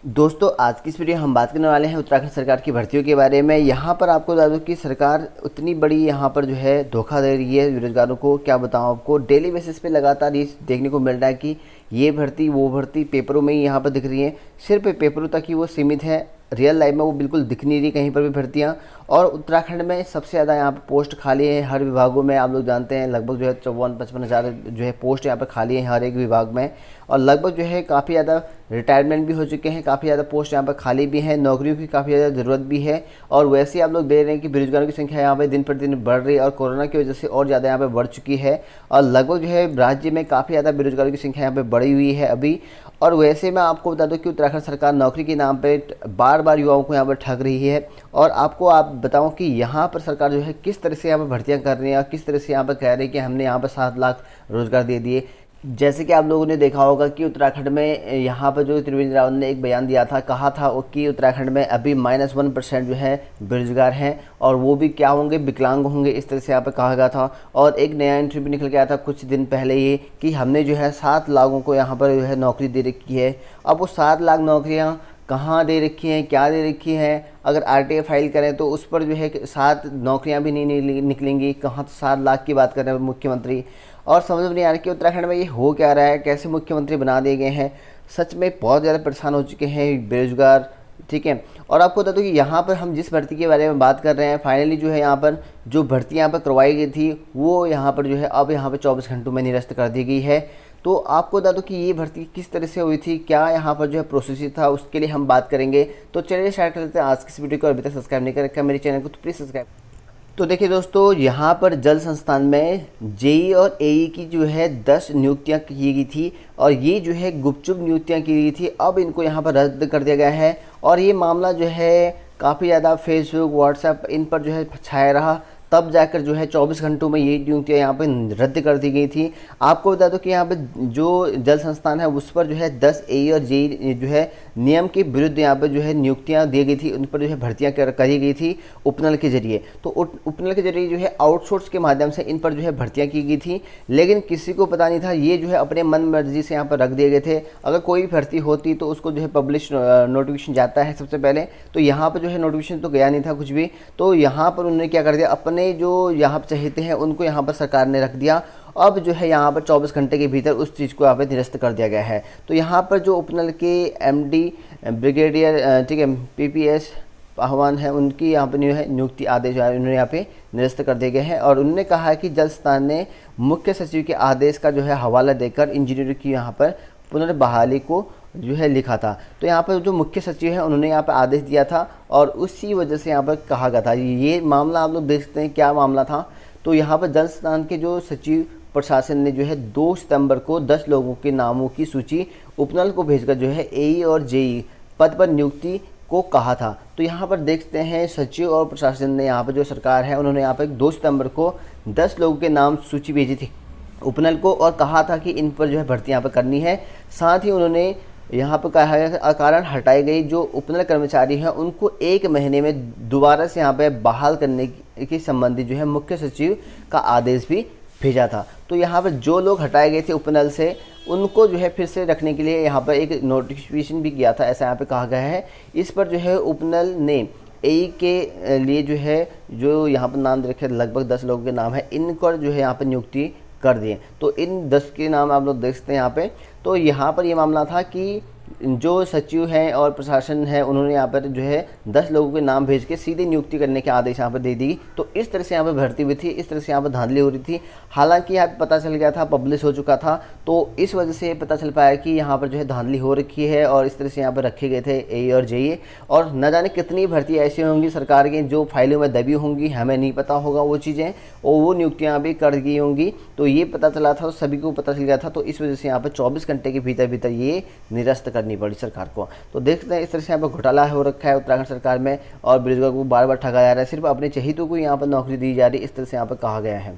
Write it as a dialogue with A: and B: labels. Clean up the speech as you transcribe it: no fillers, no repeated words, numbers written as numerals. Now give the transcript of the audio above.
A: दोस्तों आज की इस वीडियो हम बात करने वाले हैं उत्तराखंड सरकार की भर्तियों के बारे में। यहाँ पर आपको बता दूं कि सरकार उतनी बड़ी यहाँ पर जो है धोखा दे रही है बेरोजगारों को। क्या बताऊँ आपको, डेली बेसिस पे लगातार ये देखने को मिल रहा है कि ये भर्ती वो भर्ती पेपरों में ही यहाँ पर दिख रही है। सिर्फ पेपरों तक ही वो सीमित है, रियल लाइफ में वो बिल्कुल दिख नहीं रही कहीं पर भी भर्तियाँ। और उत्तराखंड में सबसे ज़्यादा यहाँ पर पोस्ट खाली है हर विभागों में। आप लोग जानते हैं लगभग जो है 54-55 हज़ार जो है पोस्ट यहाँ पर खाली है हर एक विभाग में। और लगभग जो है काफ़ी ज़्यादा रिटायरमेंट भी हो चुके हैं, काफ़ी ज़्यादा पोस्ट यहाँ पर खाली भी हैं, नौकरियों की काफ़ी ज़्यादा ज़रूरत भी है। और वैसे ही आप लोग देख रहे हैं कि बेरोजगारों की संख्या यहाँ पर दिन पर दिन बढ़ रही है और कोरोना की वजह से और ज़्यादा यहाँ पर बढ़ चुकी है। और लगभग जो है राज्य में काफ़ी ज़्यादा बेरोजगारों की संख्या यहाँ पर बढ़ी हुई है अभी। और वैसे मैं आपको बता दूं कि उत्तराखंड सरकार नौकरी के नाम पे बार बार युवाओं को यहाँ पर ठग रही है। और आप बताऊं कि यहाँ पर सरकार जो है किस तरह से यहाँ पर भर्तियां कर रही है और किस तरह से यहाँ पर कह रही है कि हमने यहाँ पर 7 लाख रोजगार दे दिए। जैसे कि आप लोगों ने देखा होगा कि उत्तराखंड में यहाँ पर जो त्रिवेंद्र रावत ने एक बयान दिया था, कहा था कि उत्तराखंड में अभी -1% जो है बेरोजगार हैं और वो भी क्या होंगे, विकलांग होंगे, इस तरह से यहाँ पर कहा गया था। और एक नया इंटरव्यू निकल के आया था कुछ दिन पहले ये कि हमने जो है 7 लाखों को यहाँ पर जो है नौकरी दे रखी है। अब वो 7 लाख नौकरियाँ कहाँ दे रखी हैं, क्या दे रखी हैं, अगर आरटीआई फाइल करें तो उस पर जो है 7 नौकरियां भी नहीं निकलेंगी। कहाँ तो 7 लाख की बात कर रहे हैं मुख्यमंत्री। और समझ में नहीं आ रहा कि उत्तराखंड में ये हो क्या रहा है, कैसे मुख्यमंत्री बना दिए गए हैं। सच में बहुत ज़्यादा परेशान हो चुके हैं बेरोजगार, ठीक है। और आपको बता दूं कि यहाँ पर हम जिस भर्ती के बारे में बात कर रहे हैं, फाइनली जो है यहाँ पर जो भर्ती यहाँ पर करवाई गई थी वो यहाँ पर जो है अब यहाँ पर 24 घंटों में निरस्त कर दी गई है। तो आपको बता दूं कि ये भर्ती किस तरह से हुई थी, क्या यहाँ पर जो है प्रोसेस था, उसके लिए हम बात करेंगे। तो चलिए स्टार्ट कर लेते हैं आज की इस वीडियो को। अभी तक सब्सक्राइब नहीं कर रखा मेरे चैनल को तो प्लीज़ सब्सक्राइब। तो देखिए दोस्तों, यहाँ पर जल संस्थान में जेई और एई की जो है 10 नियुक्तियाँ की गई थी और ये जो है गुपचुप नियुक्तियाँ की गई थी। अब इनको यहाँ पर रद्द कर दिया गया है और ये मामला जो है काफ़ी ज़्यादा फेसबुक व्हाट्सएप इन पर जो है छाया रहा। तब जाकर जो है 24 घंटों में ये नियुक्तियाँ यहाँ पर रद्द कर दी गई थी। आपको बता दो कि यहाँ पर जो जल संस्थान है उस पर जो है 10 एई और जेई जो है नियम के विरुद्ध यहाँ पर जो है नियुक्तियाँ दी गई थी, उन पर जो है भर्तियाँ करी गई थी उपनल के जरिए। तो उपनल के जरिए जो है आउटसोर्स के माध्यम से इन पर जो है भर्तियाँ की गई थी, लेकिन किसी को पता नहीं था। ये जो है अपने मन मर्जी से यहाँ पर रख दिए गए थे। अगर कोई भी भर्ती होती तो उसको जो है पब्लिश नोटिफिकेशन जाता है सबसे पहले, तो यहाँ पर जो है नोटिफिकेशन तो गया नहीं था कुछ भी। तो यहाँ पर उन्होंने क्या कर दिया, अपने जो यहाँ पर चाहते हैं उनको यहाँ पर सरकार ने रख दिया। अब जो है यहाँ पर 24 घंटे के भीतर उस चीज़ को यहाँ पर निरस्त कर दिया गया है। तो यहाँ पर जो उपनल के एमडी ब्रिगेडियर, ठीक है, पीपीएस आह्वान है, उनकी यहाँ पर है नियुक्ति आदेश उन्होंने यहाँ पे निरस्त कर दिए गए हैं। और उन्होंने कहा है कि जल संस्थान ने मुख्य सचिव के आदेश का जो है हवाला देकर इंजीनियरों की यहाँ पर पुनर्बहाली को जो है लिखा था। तो यहाँ पर जो मुख्य सचिव है उन्होंने यहाँ पर आदेश दिया था और उसी वजह से यहाँ पर कहा गया था। ये मामला आप लोग देख सकते हैं क्या मामला था। तो यहाँ पर जल संस्थान के जो सचिव प्रशासन ने जो है 2 सितंबर को 10 लोगों के नामों की सूची उपनल को भेजकर जो है एई और जेई पद पर नियुक्ति को कहा था। तो यहाँ पर देखते हैं सचिव और प्रशासन ने यहाँ पर जो सरकार है उन्होंने यहाँ पर 2 सितंबर को 10 लोगों के नाम सूची भेजी थी उपनल को और कहा था कि इन पर जो है भर्ती यहाँ पर करनी है। साथ ही उन्होंने यहाँ पर कहा है अकारण हटाई गई जो उपनल कर्मचारी हैं उनको 1 महीने में दोबारा से यहाँ पर बहाल करने के संबंधी जो है मुख्य सचिव का आदेश भी भेजा था। तो यहाँ पर जो लोग हटाए गए थे उपनल से उनको जो है फिर से रखने के लिए यहाँ पर एक नोटिफिकेशन भी किया था, ऐसा यहाँ पे कहा गया है। इस पर जो है उपनल ने एई के लिए जो यहाँ पर नाम दे रखे लगभग 10 लोगों के नाम है, इनको जो है यहाँ पर नियुक्ति कर दिए। तो इन 10 के नाम आप लोग देख सकते हैं यहाँ पे। तो यहाँ पर ये मामला था कि जो सचिव हैं और प्रशासन है उन्होंने यहाँ पर जो है 10 लोगों के नाम भेज के सीधे नियुक्ति करने के आदेश यहाँ पर दे दी। तो इस तरह से यहाँ पर भर्ती हुई थी, इस तरह से यहाँ पर धांधली हो रही थी। हालांकि यहाँ पर पता चल गया था, पब्लिश हो चुका था, तो इस वजह से पता चल पाया कि यहाँ पर जो है धांधली हो रखी है और इस तरह से यहाँ पर रखे गए थे एई और जेई। और न जाने कितनी भर्ती ऐसी होंगी सरकार की जो फाइलों में दबी होंगी, हमें नहीं पता होगा वो चीज़ें, और वो नियुक्तियाँ भी कर दी होंगी। तो ये पता चला था, सभी को पता चल गया था। तो इस वजह से यहाँ पर 24 घंटे के भीतर ये निरस्त करनी पड़ी सरकार को। तो देखते हैं इस तरह से यहाँ पर घोटाला हो रखा है उत्तराखंड सरकार में और बेरोजगार को बार बार ठगा जा रहा है, सिर्फ अपने चहेतों को यहाँ पर नौकरी दी जा रही है, इस तरह से यहाँ पर कहा गया है।